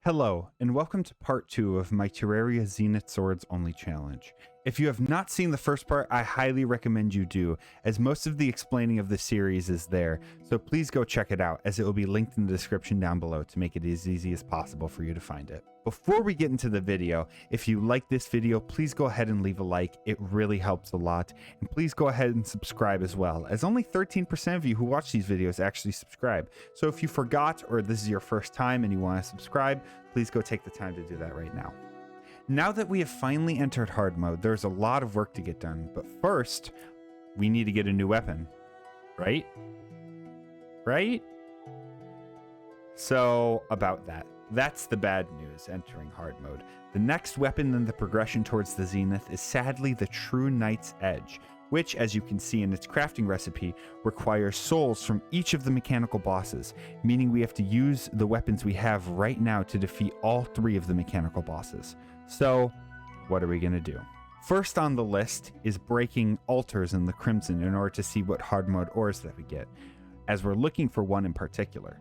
Hello, and welcome to part 2 of my Terraria Zenith Swords Only challenge. If you have not seen the first part, I highly recommend you do, as most of the explaining of the series is there, so please go check it out, as it will be linked in the description down below to make it as easy as possible for you to find it. Before we get into the video, if you like this video, please go ahead and leave a like, it really helps a lot, and please go ahead and subscribe as well, as only 13% of you who watch these videos actually subscribe, so if you forgot or this is your first time and you want to subscribe, please go take the time to do that right now. Now that we have finally entered hard mode, there's a lot of work to get done, but first, we need to get a new weapon, right? Right? So, about that. That's the bad news entering hard mode. The next weapon in the progression towards the Zenith is sadly the True Knight's Edge, which, as you can see in its crafting recipe, requires souls from each of the mechanical bosses, meaning we have to use the weapons we have right now to defeat all 3 of the mechanical bosses. So, what are we going to do? First on the list is breaking altars in the Crimson in order to see what hard mode ores that we get, as we're looking for one in particular.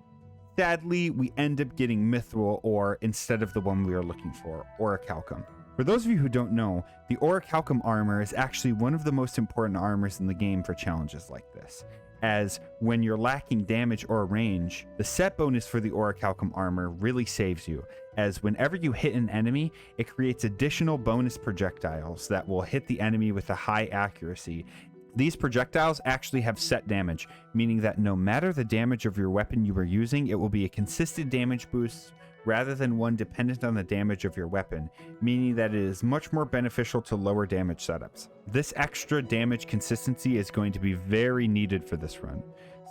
Sadly, we end up getting Mithril ore instead of the one we are looking for, Orichalcum. For those of you who don't know, the Orichalcum armor is actually one of the most important armors in the game for challenges like this, as when you're lacking damage or range, the set bonus for the Orichalcum armor really saves you, as whenever you hit an enemy, it creates additional bonus projectiles that will hit the enemy with a high accuracy. These projectiles actually have set damage, meaning that no matter the damage of your weapon you are using, it will be a consistent damage boost rather than one dependent on the damage of your weapon, meaning that it is much more beneficial to lower damage setups. This extra damage consistency is going to be very needed for this run.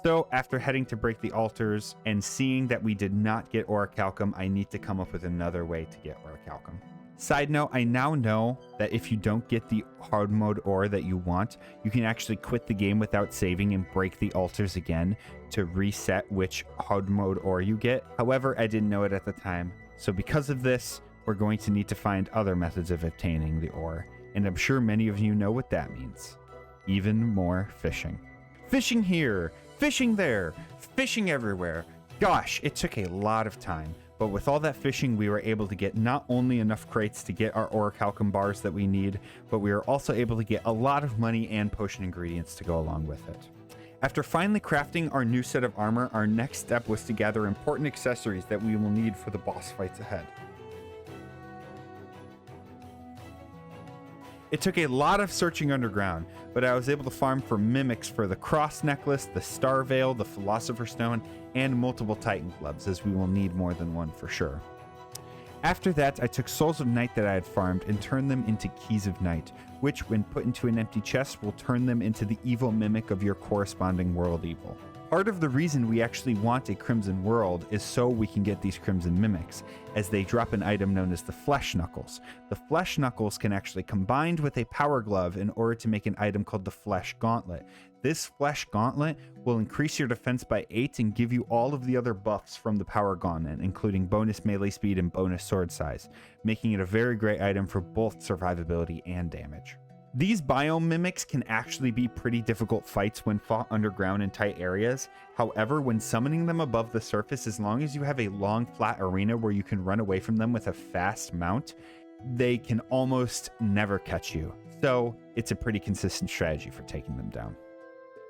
So after heading to break the altars and seeing that we did not get Orichalcum, I need to come up with another way to get Orichalcum. Side note, I now know that if you don't get the hard mode ore that you want, you can actually quit the game without saving and break the altars again to reset which hard mode ore you get. However, I didn't know it at the time, so because of this, we're going to need to find other methods of obtaining the ore, and I'm sure many of you know what that means. Even more fishing. Fishing here, fishing there, fishing everywhere. Gosh, it took a lot of time. But with all that fishing, we were able to get not only enough crates to get our Orichalcum bars that we need, but we were also able to get a lot of money and potion ingredients to go along with it. After finally crafting our new set of armor, our next step was to gather important accessories that we will need for the boss fights ahead. It took a lot of searching underground, but I was able to farm for mimics for the cross necklace, the star veil, the philosopher's stone, and multiple titan gloves, as we will need more than one for sure. After that, I took souls of night that I had farmed and turned them into keys of night, which when put into an empty chest will turn them into the evil mimic of your corresponding world evil. Part of the reason we actually want a Crimson World is so we can get these Crimson Mimics, as they drop an item known as the Flesh Knuckles. The Flesh Knuckles can actually combine with a Power Glove in order to make an item called the Flesh Gauntlet. This Flesh Gauntlet will increase your defense by 8 and give you all of the other buffs from the Power Gauntlet, including bonus melee speed and bonus sword size, making it a very great item for both survivability and damage. These biome mimics can actually be pretty difficult fights when fought underground in tight areas. However, when summoning them above the surface, as long as you have a long flat arena where you can run away from them with a fast mount, they can almost never catch you. So it's a pretty consistent strategy for taking them down.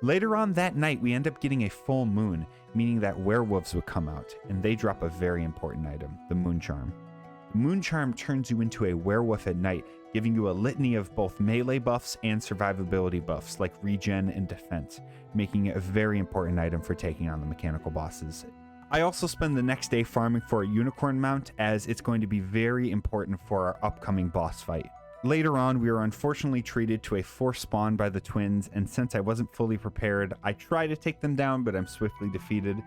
Later on that night, we end up getting a full moon, meaning that werewolves would come out, and they drop a very important item, the Moon Charm. The Moon Charm turns you into a werewolf at night, giving you a litany of both melee buffs and survivability buffs like regen and defense, making it a very important item for taking on the mechanical bosses. I also spend the next day farming for a unicorn mount, as it's going to be very important for our upcoming boss fight. Later on, we were unfortunately treated to a forced spawn by the twins, and since I wasn't fully prepared, I tried to take them down, but I'm swiftly defeated.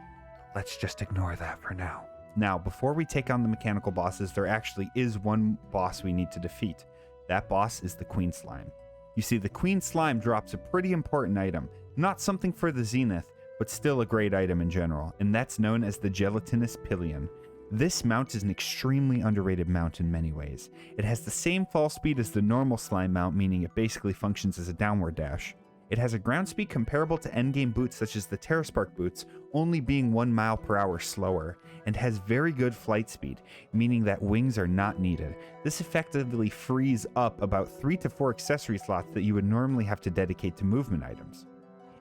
Let's just ignore that for now. Now, before we take on the mechanical bosses, there actually is one boss we need to defeat. That boss is the Queen Slime. You see, the Queen Slime drops a pretty important item, not something for the Zenith, but still a great item in general, and that's known as the Gelatinous Pillion. This mount is an extremely underrated mount in many ways. It has the same fall speed as the normal slime mount, meaning it basically functions as a downward dash. It has a ground speed comparable to endgame boots such as the Terra boots, only being 1 mile per hour slower, and has very good flight speed, meaning that wings are not needed. This effectively frees up about 3 to 4 accessory slots that you would normally have to dedicate to movement items.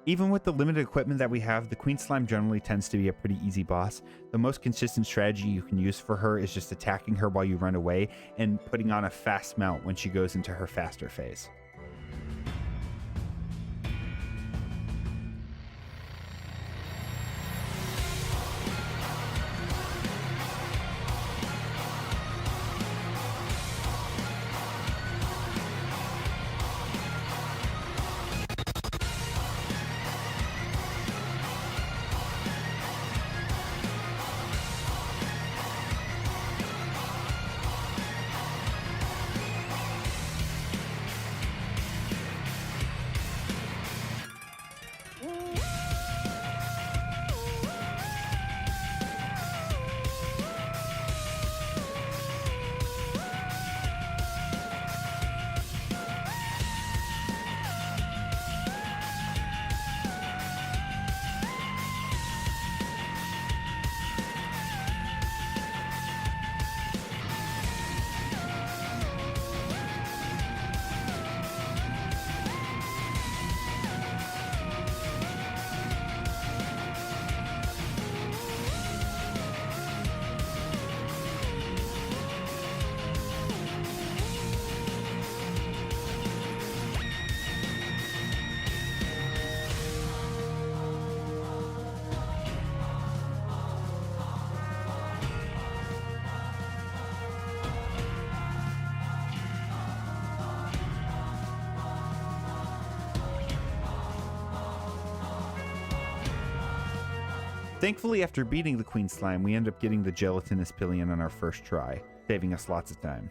Even with the limited equipment that we have, the Queen Slime generally tends to be a pretty easy boss. The most consistent strategy you can use for her is just attacking her while you run away and putting on a fast mount when she goes into her faster phase. Thankfully, after beating the Queen Slime, we end up getting the gelatinous pillion on our first try, saving us lots of time.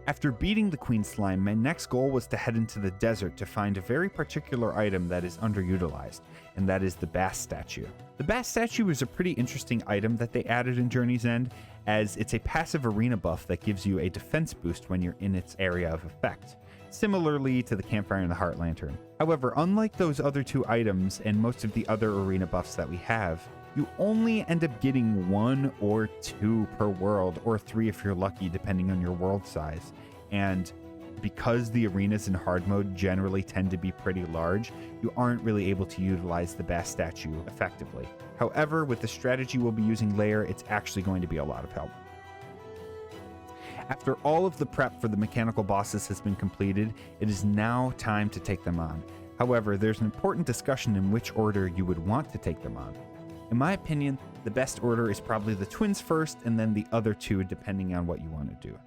After beating the Queen Slime, my next goal was to head into the desert to find a very particular item that is underutilized, and that is the Bass Statue. The Bass Statue is a pretty interesting item that they added in Journey's End, as it's a passive arena buff that gives you a defense boost when you're in its area of effect, similarly to the Campfire and the Heart Lantern. However, unlike those other two items and most of the other arena buffs that we have, you only end up getting 1 or 2 per world, or 3 if you're lucky, depending on your world size. And because the arenas in hard mode generally tend to be pretty large, you aren't really able to utilize the Bass Statue effectively. However, with the strategy we'll be using later, it's actually going to be a lot of help. After all of the prep for the mechanical bosses has been completed, it is now time to take them on. However, there's an important discussion in which order you would want to take them on. In my opinion, the best order is probably the twins first and then the other 2 depending on what you want to do.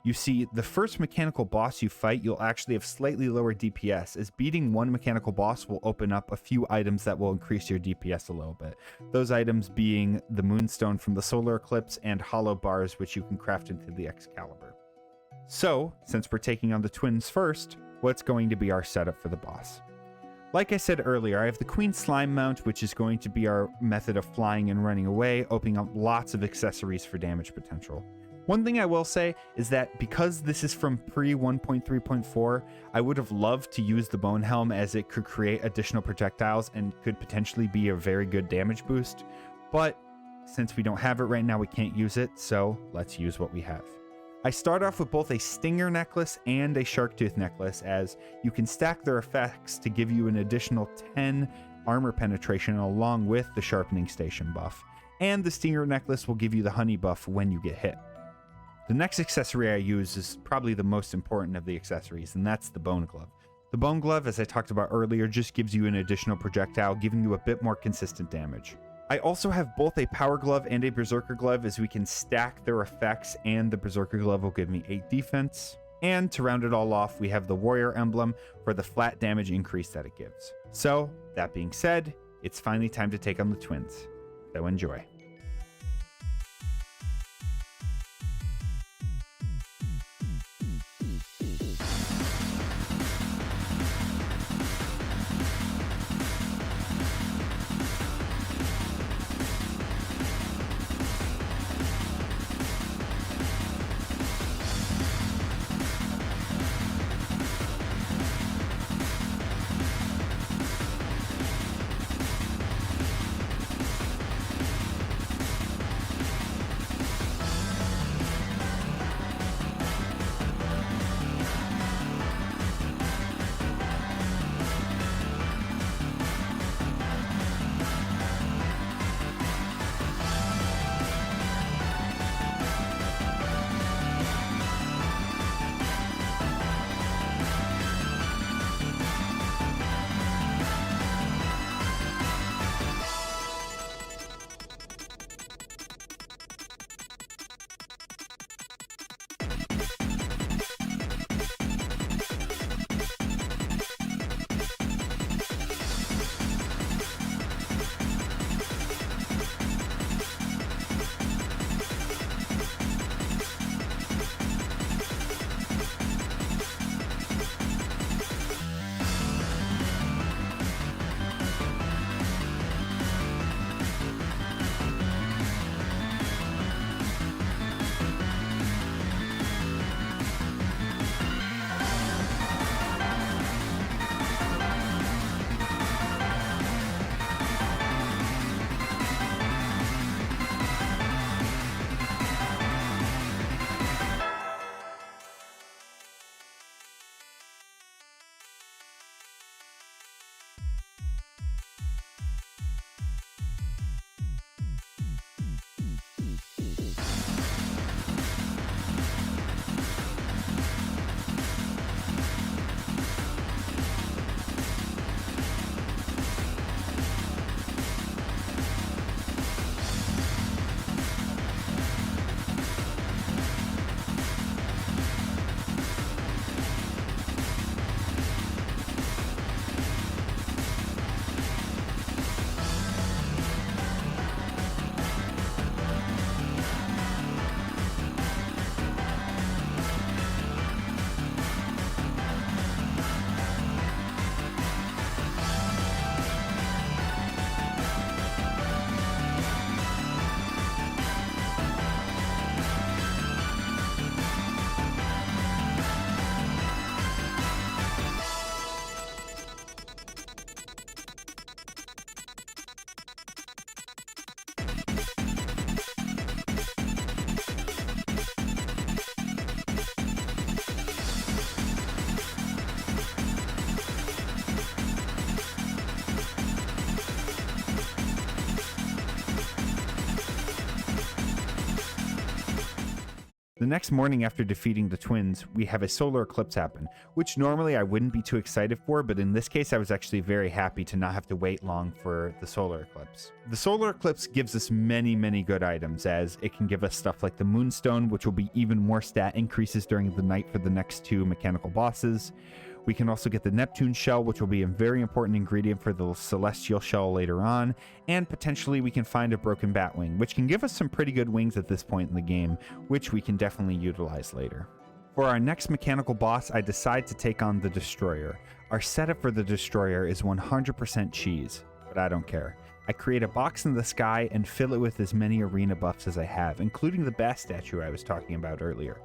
You see, the first mechanical boss you fight, you'll actually have slightly lower DPS, as beating one mechanical boss will open up a few items that will increase your DPS a little bit. Those items being the Moonstone from the Solar Eclipse and hollow bars, which you can craft into the Excalibur. So, since we're taking on the twins first, what's going to be our setup for the boss? Like I said earlier, I have the Queen Slime mount, which is going to be our method of flying and running away, opening up lots of accessories for damage potential. One thing I will say is that because this is from pre-1.3.4, I would have loved to use the Bone Helm, as it could create additional projectiles and could potentially be a very good damage boost. But since we don't have it right now, we can't use it, so let's use what we have. I start off with both a Stinger necklace and a Shark Tooth necklace, as you can stack their effects to give you an additional 10 armor penetration along with the Sharpening Station buff. And the Stinger necklace will give you the Honey buff when you get hit. The next accessory I use is probably the most important of the accessories, and that's the Bone Glove. The Bone Glove, as I talked about earlier, just gives you an additional projectile, giving you a bit more consistent damage. I also have both a Power Glove and a Berserker Glove, as we can stack their effects, and the Berserker Glove will give me 8 defense. And to round it all off, we have the Warrior Emblem for the flat damage increase that it gives. So, that being said, it's finally time to take on the twins. So enjoy. The next morning after defeating the twins, we have a solar eclipse happen, which normally I wouldn't be too excited for, but in this case I was actually very happy to not have to wait long for the solar eclipse. The solar eclipse gives us many good items, as it can give us stuff like the moonstone, which will be even more stat increases during the night for the next 2 mechanical bosses. We can also get the Neptune shell, which will be a very important ingredient for the celestial shell later on, and potentially we can find a broken bat wing, which can give us some pretty good wings at this point in the game, which we can definitely utilize later. For our next mechanical boss, I decide to take on the Destroyer. Our setup for the Destroyer is 100% cheese, but I don't care. I create a box in the sky and fill it with as many arena buffs as I have, including the bat statue I was talking about earlier.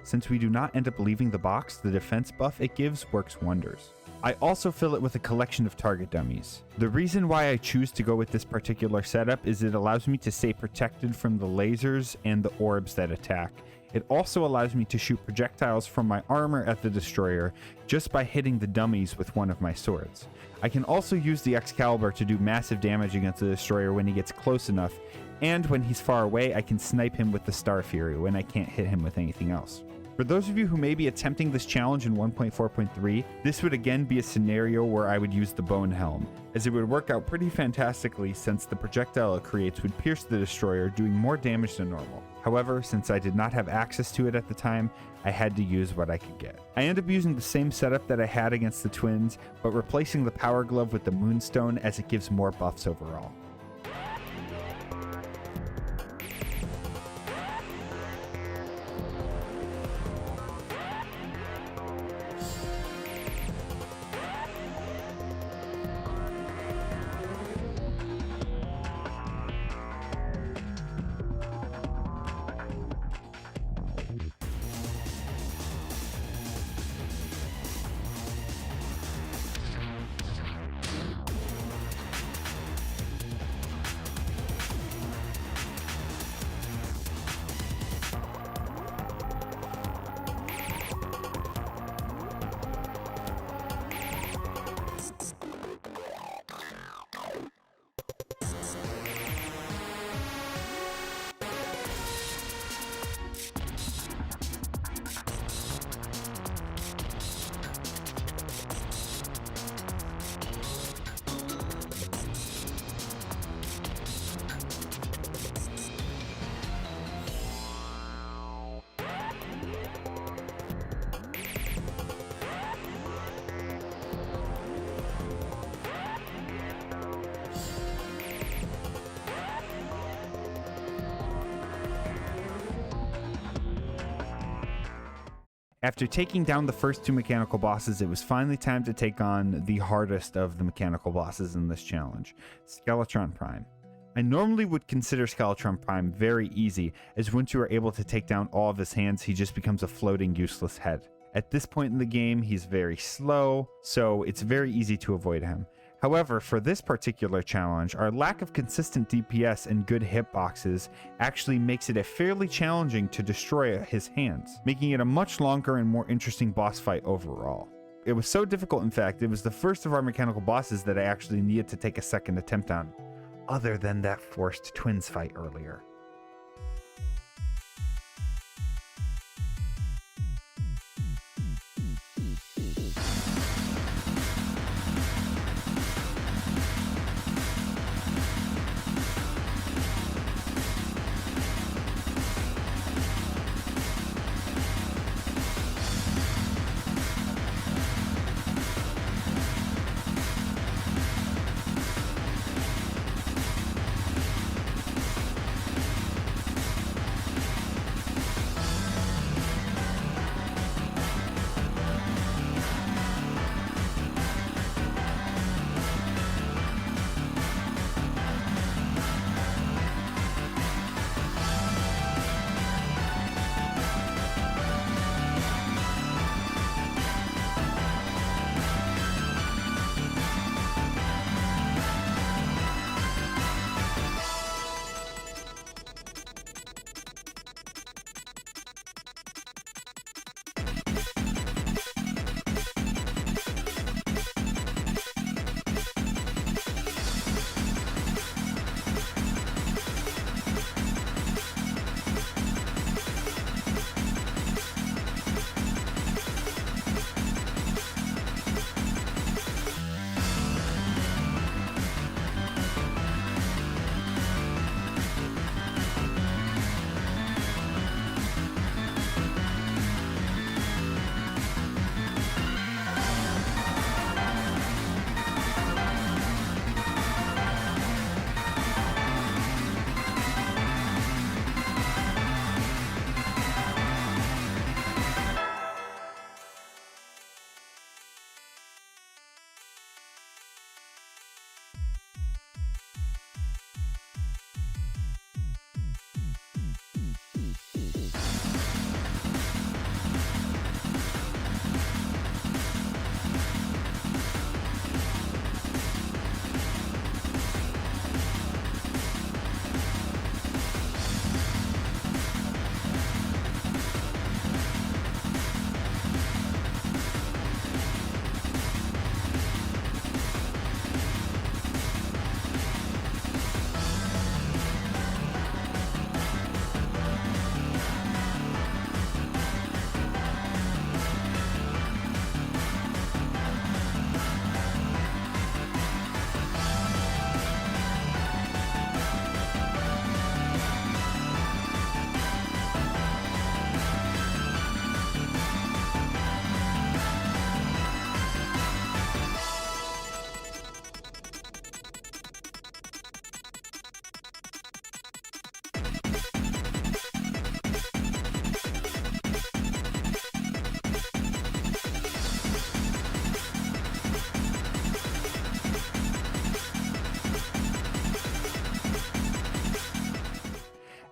Since we do not end up leaving the box, the defense buff it gives works wonders. I also fill it with a collection of target dummies. The reason why I choose to go with this particular setup is it allows me to stay protected from the lasers and the orbs that attack. It also allows me to shoot projectiles from my armor at the Destroyer just by hitting the dummies with one of my swords. I can also use the Excalibur to do massive damage against the Destroyer when he gets close enough, and when he's far away I can snipe him with the Star Fury when I can't hit him with anything else. For those of you who may be attempting this challenge in 1.4.3, this would again be a scenario where I would use the Bone Helm, as it would work out pretty fantastically since the projectile it creates would pierce the Destroyer, doing more damage than normal. However, since I did not have access to it at the time, I had to use what I could get. I end up using the same setup that I had against the twins, but replacing the Power Glove with the Moonstone as it gives more buffs overall. After taking down the first 2 mechanical bosses, it was finally time to take on the hardest of the mechanical bosses in this challenge, Skeletron Prime. I normally would consider Skeletron Prime very easy, as once you are able to take down all of his hands, he just becomes a floating useless head. At this point in the game, he's very slow, so it's very easy to avoid him. However, for this particular challenge, our lack of consistent DPS and good hitboxes actually makes it fairly challenging to destroy his hands, making it a much longer and more interesting boss fight overall. It was so difficult, in fact, it was the first of our mechanical bosses that I actually needed to take a second attempt on, other than that forced twins fight earlier.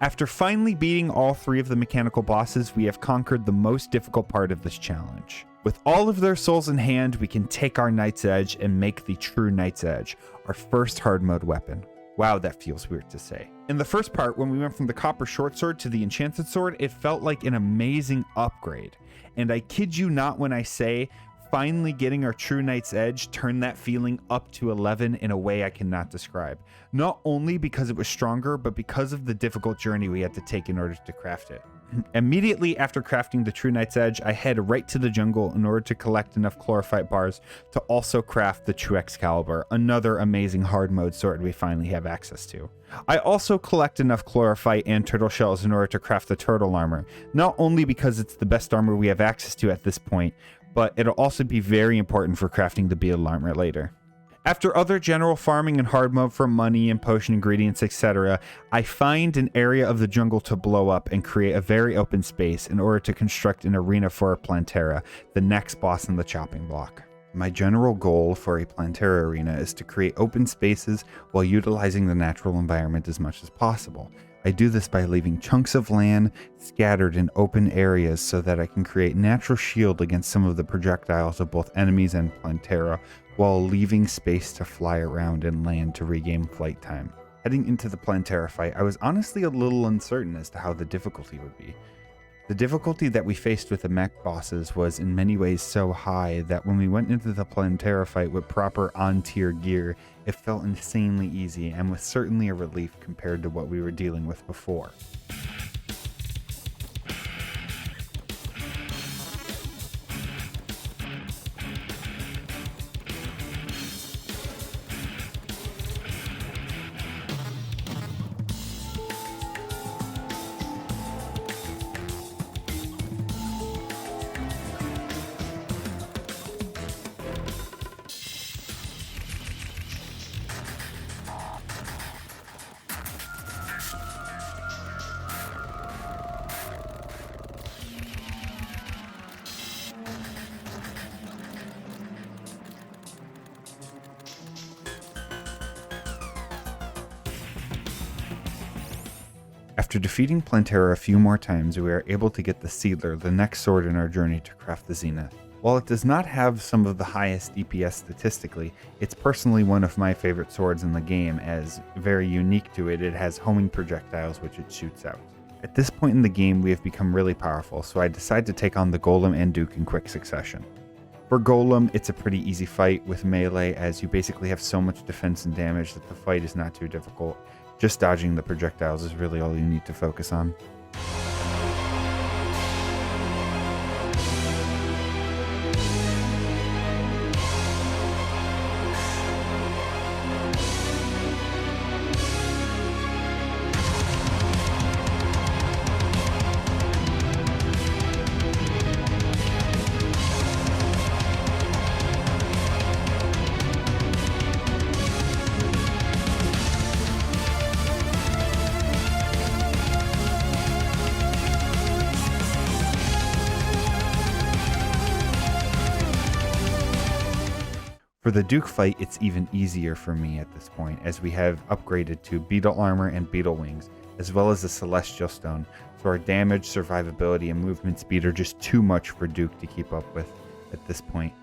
After finally beating all 3 of the mechanical bosses, we have conquered the most difficult part of this challenge. With all of their souls in hand, we can take our Knight's Edge and make the true Knight's Edge, our first hard mode weapon. Wow, that feels weird to say. In the first part, when we went from the copper short sword to the enchanted sword, it felt like an amazing upgrade. And I kid you not when I say, finally getting our true Knight's Edge turned that feeling up to 11 in a way I cannot describe. Not only because it was stronger, but because of the difficult journey we had to take in order to craft it. Immediately after crafting the true Knight's Edge, I head right to the jungle in order to collect enough chlorophyte bars to also craft the true Excalibur, another amazing hard mode sword we finally have access to. I also collect enough chlorophyte and turtle shells in order to craft the turtle armor, not only because it's the best armor we have access to at this point, but it'll also be very important for crafting the beetle armor later. After other general farming and hard mode for money and potion ingredients, etc., I find an area of the jungle to blow up and create a very open space in order to construct an arena for Plantera, the next boss in the chopping block. My general goal for a Plantera arena is to create open spaces while utilizing the natural environment as much as possible. I do this by leaving chunks of land scattered in open areas so that I can create natural shield against some of the projectiles of both enemies and Plantera, while leaving space to fly around and land to regain flight time. Heading into the Plantera fight, I was honestly a little uncertain as to how the difficulty would be. The difficulty that we faced with the mech bosses was in many ways so high that when we went into the Plantera fight with proper on-tier gear, it felt insanely easy and was certainly a relief compared to what we were dealing with before. After defeating Plantera a few more times, we are able to get the Seedler, the next sword in our journey to craft the Zenith. While it does not have some of the highest DPS statistically, it's personally one of my favorite swords in the game, as very unique to it, it has homing projectiles which it shoots out. At this point in the game, we have become really powerful, so I decide to take on the Golem and Duke in quick succession. For Golem, it's a pretty easy fight with melee, as you basically have so much defense and damage that the fight is not too difficult. Just dodging the projectiles is really all you need to focus on. For the Duke fight, it's even easier for me at this point, as we have upgraded to Beetle Armor and Beetle Wings, as well as the Celestial Stone, so our damage, survivability, and movement speed are just too much for Duke to keep up with at this point.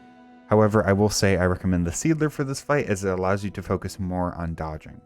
However, I will say I recommend the Seedler for this fight, as it allows you to focus more on dodging.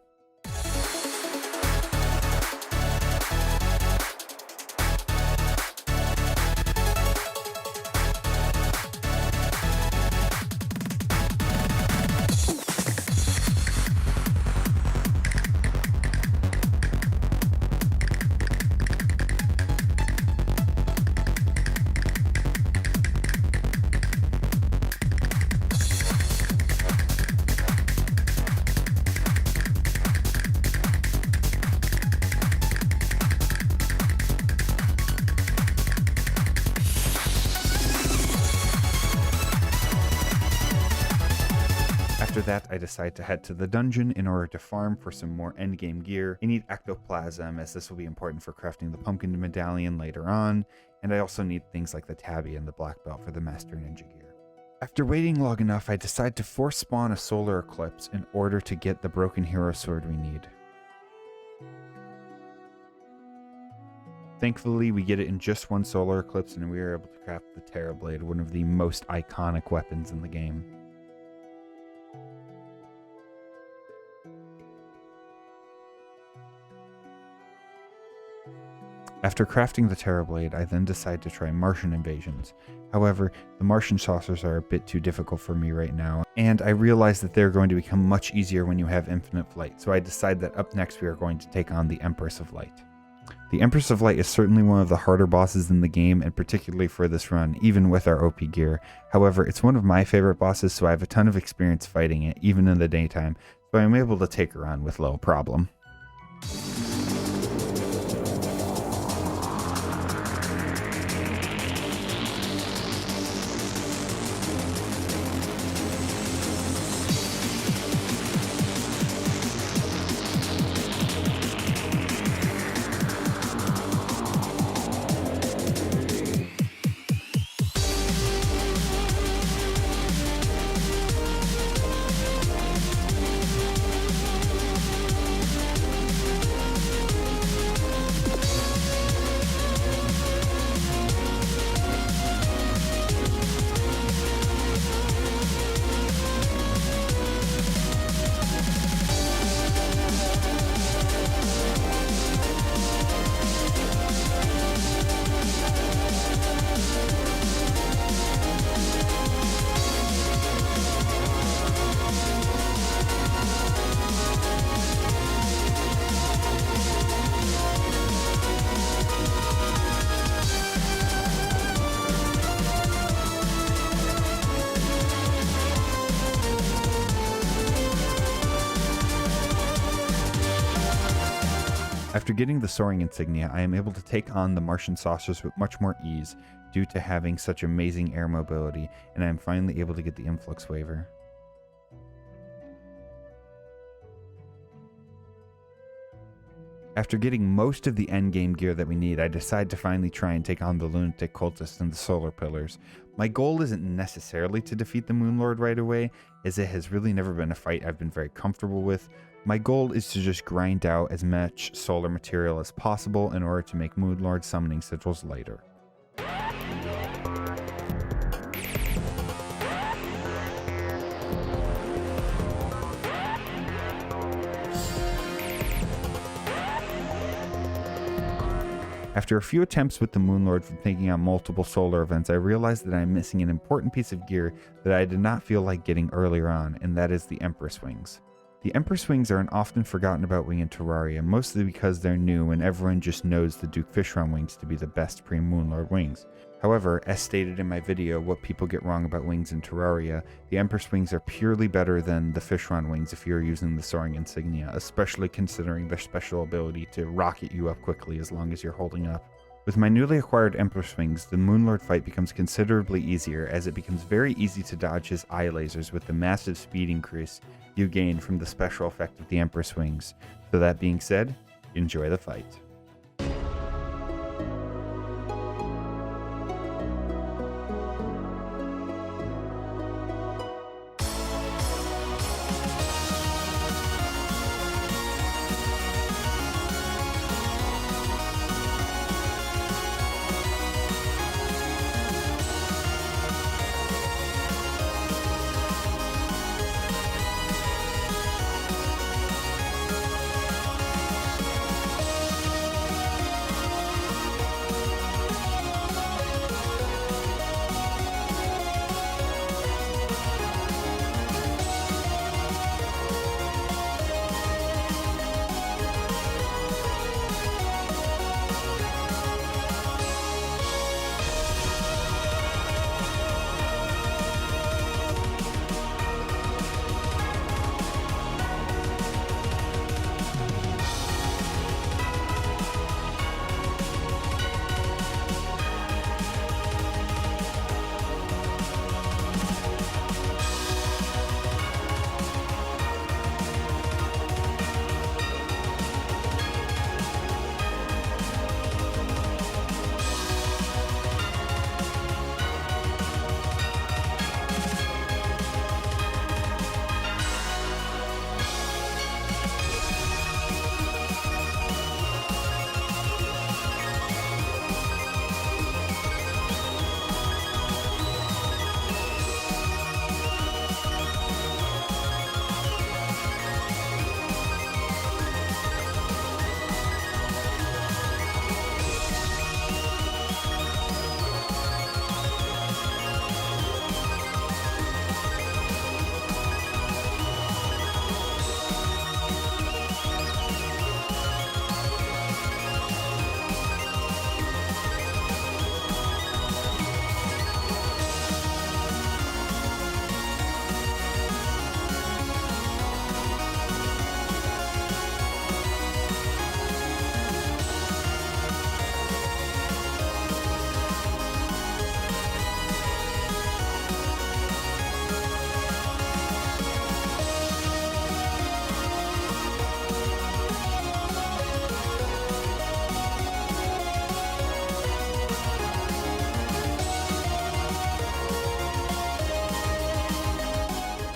After that, I decide to head to the dungeon in order to farm for some more endgame gear. I need ectoplasm, as this will be important for crafting the pumpkin medallion later on, and I also need things like the tabby and the black belt for the master ninja gear. After waiting long enough, I decide to force spawn a solar eclipse in order to get the broken hero sword we need. Thankfully, we get it in just one solar eclipse, and we are able to craft the Terra blade, one of the most iconic weapons in the game. After crafting the Terra blade, I then decide to try Martian invasions. However, the Martian saucers are a bit too difficult for me right now, and I realize that they're going to become much easier when you have infinite flight, so I decide that up next we are going to take on the Empress of Light. The Empress of Light is certainly one of the harder bosses in the game, and particularly for this run, even with our OP gear. However, it's one of my favorite bosses, so I have a ton of experience fighting it, even in the daytime, so I'm able to take her on with little problem. After getting the soaring insignia, I am able to take on the Martian saucers with much more ease due to having such amazing air mobility, and I am finally able to get the influx waiver. After getting most of the endgame gear that we need, I decide to finally try and take on the lunatic cultist and the solar pillars. My goal isn't necessarily to defeat the Moonlord right away, as it has really never been a fight I've been very comfortable with. My goal is to just grind out as much solar material as possible in order to make Moonlord summoning sigils lighter. After a few attempts with the Moonlord from taking on multiple solar events, I realized that I'm missing an important piece of gear that I did not feel like getting earlier on, and that is the Empress wings. The Empress wings are an often forgotten about wing in Terraria, mostly because they're new and everyone just knows the Duke Fishron wings to be the best pre-Moonlord wings. However, as stated in my video, what people get wrong about wings in Terraria, the Empress wings are purely better than the Fishron wings if you're using the soaring insignia, especially considering their special ability to rocket you up quickly as long as you're holding up. With my newly acquired Empress wings, the Moonlord fight becomes considerably easier, as it becomes very easy to dodge his eye lasers with the massive speed increase you gain from the special effect of the Empress wings. So that being said, enjoy the fight.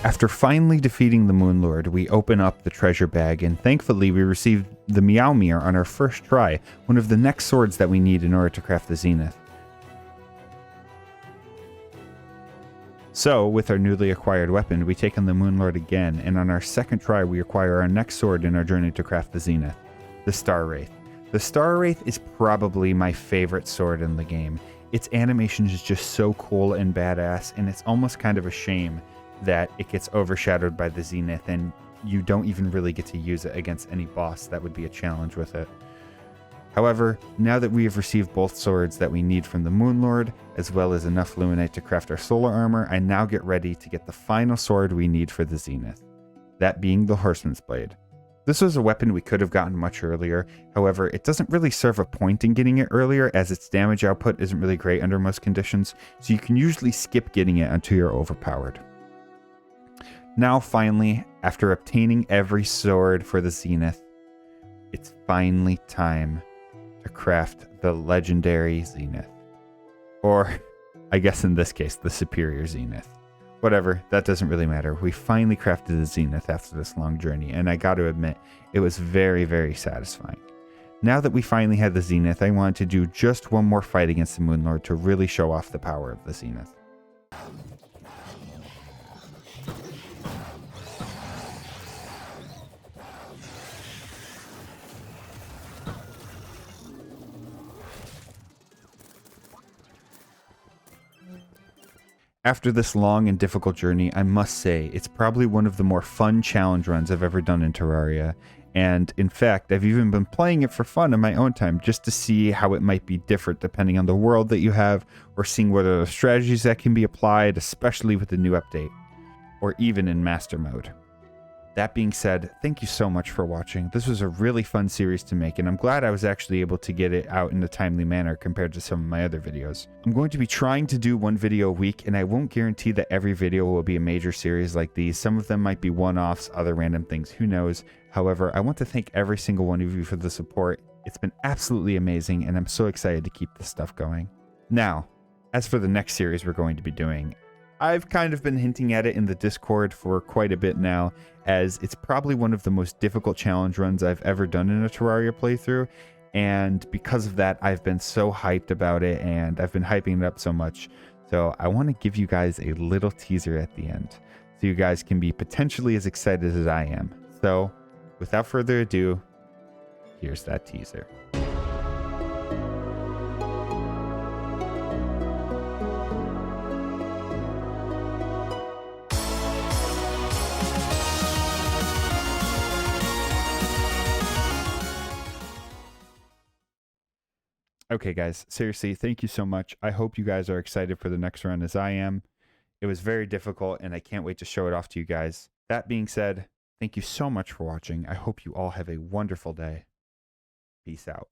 After finally defeating the Moon Lord, we open up the treasure bag, and thankfully we received the Meow Mirror on our first try, one of the next swords that we need in order to craft the Zenith. So, with our newly acquired weapon, we take on the Moon Lord again, and on our second try we acquire our next sword in our journey to craft the Zenith, the Star Wraith. The Star Wraith is probably my favorite sword in the game. Its animation is just so cool and badass, and it's almost kind of a shame that it gets overshadowed by the Zenith and you don't even really get to use it against any boss that would be a challenge with it. However, now that we have received both swords that we need from the Moon Lord, as well as enough Luminite to craft our solar armor, I now get ready to get the final sword we need for the Zenith, that being the Horseman's Blade. This was a weapon we could have gotten much earlier, however, it doesn't really serve a point in getting it earlier as its damage output isn't really great under most conditions, so you can usually skip getting it until you're overpowered. Now finally, after obtaining every sword for the Zenith, it's finally time to craft the legendary Zenith. Or, I guess in this case, the superior Zenith. Whatever, that doesn't really matter. We finally crafted the Zenith after this long journey, and I gotta admit, it was very, very satisfying. Now that we finally had the Zenith, I wanted to do just one more fight against the Moon Lord to really show off the power of the Zenith. After this long and difficult journey, I must say, it's probably one of the more fun challenge runs I've ever done in Terraria, and in fact, I've even been playing it for fun in my own time, just to see how it might be different depending on the world that you have, or seeing what are the strategies that can be applied, especially with the new update, or even in Master Mode. That being said, thank you so much for watching. This was a really fun series to make, and I'm glad I was actually able to get it out in a timely manner compared to some of my other videos. I'm going to be trying to do one video a week, and I won't guarantee that every video will be a major series like these. Some of them might be one-offs, other random things, who knows. However, I want to thank every single one of you for the support. It's been absolutely amazing, and I'm so excited to keep this stuff going. Now, as for the next series we're going to be doing, I've kind of been hinting at it in the Discord for quite a bit now, as it's probably one of the most difficult challenge runs I've ever done in a Terraria playthrough, and because of that, I've been so hyped about it, and I've been hyping it up so much, so I want to give you guys a little teaser at the end, so you guys can be potentially as excited as I am. So, without further ado, here's that teaser. Okay, guys, seriously, thank you so much. I hope you guys are excited for the next run as I am. It was very difficult, and I can't wait to show it off to you guys. That being said, thank you so much for watching. I hope you all have a wonderful day. Peace out.